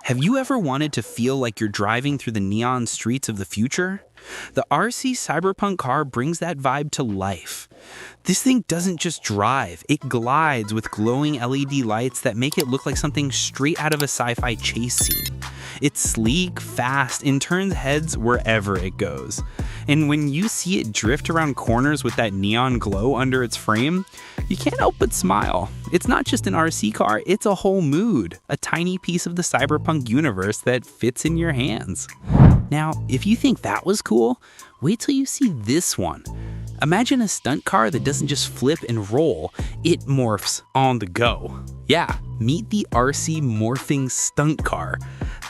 Have you ever wanted to feel like you're driving through the neon streets of the future? The RC Cyberpunk car brings that vibe to life. This thing doesn't just drive, it glides with glowing LED lights that make it look like something straight out of a sci-fi chase scene. It's sleek, fast, and turns heads wherever it goes. And when you see it drift around corners with that neon glow under its frame, you can't help but smile. It's not just an RC car, it's a whole mood, a tiny piece of the cyberpunk universe that fits in your hands. Now, if you think that was cool, wait till you see this one. Imagine a stunt car that doesn't just flip and roll, it morphs on the go. Yeah, meet the RC Morphing Stunt Car.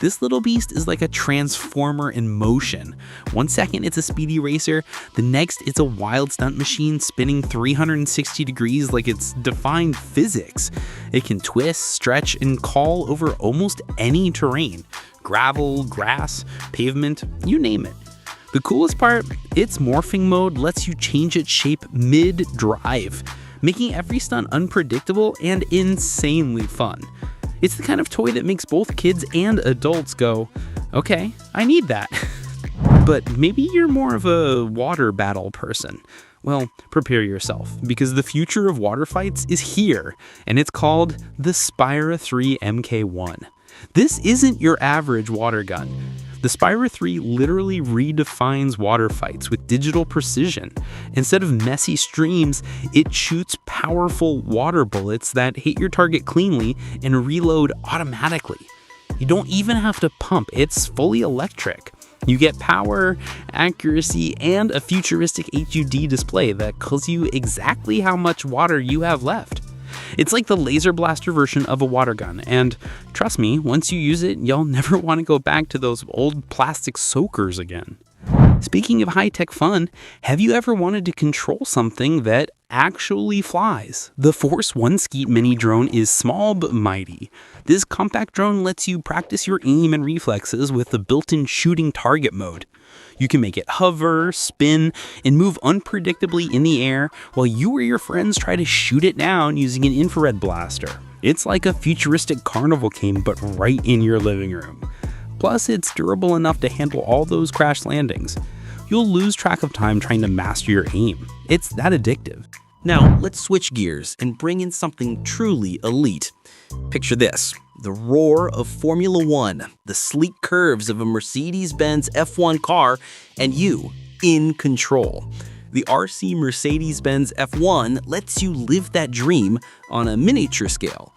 This little beast is like a transformer in motion. One second it's a speedy racer, the next it's a wild stunt machine spinning 360 degrees like it's defying physics. It can twist, stretch, and call over almost any terrain. Gravel, grass, pavement, you name it. The coolest part, its morphing mode lets you change its shape mid-drive, making every stunt unpredictable and insanely fun. It's the kind of toy that makes both kids and adults go, okay, I need that. But maybe you're more of a water battle person. Well, prepare yourself, because the future of water fights is here, and it's called the Spyra 3 MK1. This isn't your average water gun. The Spyra 3 literally redefines water fights with digital precision. Instead of messy streams, it shoots powerful water bullets that hit your target cleanly and reload automatically. You don't even have to pump, it's fully electric. You get power, accuracy, and a futuristic HUD display that tells you exactly how much water you have left. It's like the laser blaster version of a water gun, and trust me, once you use it, you'll never want to go back to those old plastic soakers again. Speaking of high-tech fun, have you ever wanted to control something that actually flies? The Force 1 Skeet mini drone is small but mighty. This compact drone lets you practice your aim and reflexes with the built-in shooting target mode. You can make it hover, spin, and move unpredictably in the air while you or your friends try to shoot it down using an infrared blaster. It's like a futuristic carnival game, but right in your living room. Plus, it's durable enough to handle all those crash landings. You'll lose track of time trying to master your aim. It's that addictive. Now, let's switch gears and bring in something truly elite. Picture this, the roar of Formula One, the sleek curves of a Mercedes Benz F1 car, and you in control. The RC Mercedes Benz F1 lets you live that dream on a miniature scale.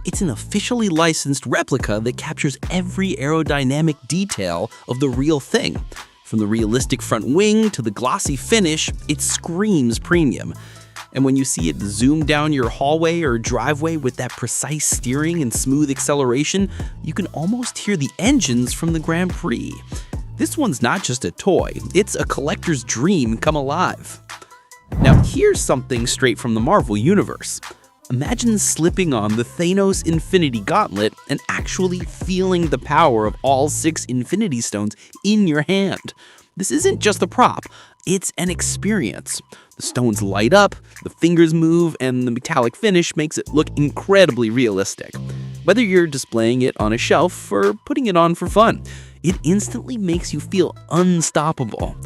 It's an officially licensed replica that captures every aerodynamic detail of the real thing. From the realistic front wing to the glossy finish, it screams premium. And when you see it zoom down your hallway or driveway with that precise steering and smooth acceleration, you can almost hear the engines from the Grand Prix. This one's not just a toy, it's a collector's dream come alive. Now here's something straight from the Marvel universe. Imagine slipping on the Thanos Infinity Gauntlet and actually feeling the power of all 6 Infinity Stones in your hand. This isn't just a prop, it's an experience. The stones light up, the fingers move, and the metallic finish makes it look incredibly realistic. Whether you're displaying it on a shelf or putting it on for fun, it instantly makes you feel unstoppable.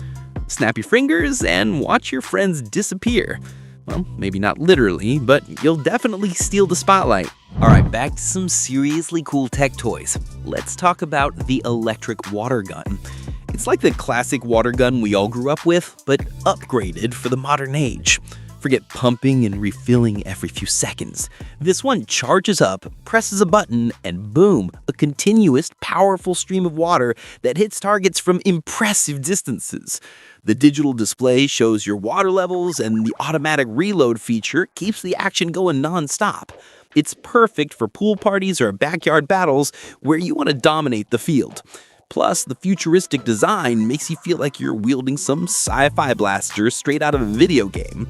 Snap your fingers and watch your friends disappear. Well, maybe not literally, but you'll definitely steal the spotlight. Alright, back to some seriously cool tech toys. Let's talk about the electric water gun. It's like the classic water gun we all grew up with, but upgraded for the modern age. Forget pumping and refilling every few seconds. This one charges up, presses a button, and boom, a continuous, powerful stream of water that hits targets from impressive distances. The digital display shows your water levels, and the automatic reload feature keeps the action going non-stop. It's perfect for pool parties or backyard battles where you want to dominate the field. Plus, the futuristic design makes you feel like you're wielding some sci-fi blaster straight out of a video game.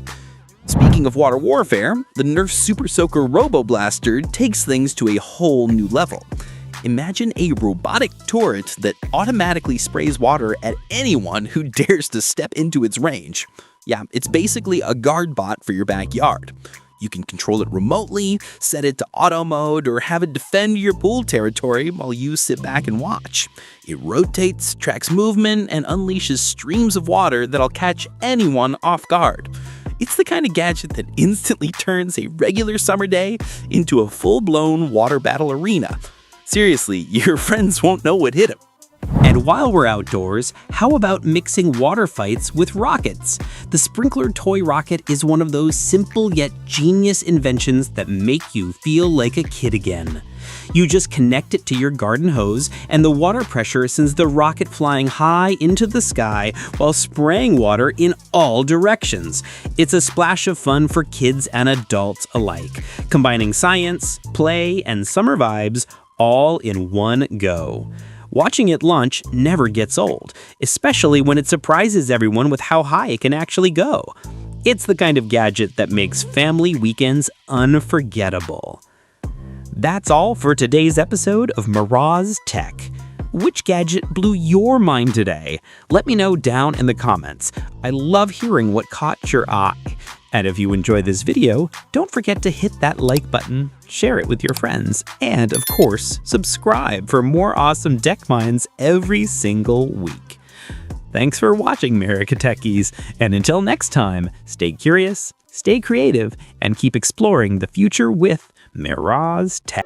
Speaking of water warfare, the Nerf Super Soaker Roboblaster takes things to a whole new level. Imagine a robotic turret that automatically sprays water at anyone who dares to step into its range. Yeah, it's basically a guard bot for your backyard. You can control it remotely, set it to auto mode, or have it defend your pool territory while you sit back and watch. It rotates, tracks movement, and unleashes streams of water that'll catch anyone off guard. It's the kind of gadget that instantly turns a regular summer day into a full-blown water battle arena. Seriously, your friends won't know what hit them. And while we're outdoors, how about mixing water fights with rockets? The Sprinkler Toy Rocket is one of those simple yet genius inventions that make you feel like a kid again. You just connect it to your garden hose, and the water pressure sends the rocket flying high into the sky while spraying water in all directions. It's a splash of fun for kids and adults alike, combining science, play, and summer vibes all in one go. Watching at lunch never gets old, especially when it surprises everyone with how high it can actually go. It's the kind of gadget that makes family weekends unforgettable. That's all for today's episode of Miraz Tech. Which gadget blew your mind today? Let me know down in the comments. I love hearing what caught your eye. And if you enjoyed this video, don't forget to hit that like button, share it with your friends, and of course, subscribe for more awesome tech minds every single week. Thanks for watching, America Techies, and until next time, stay curious, stay creative, and keep exploring the future with Miraz Tech.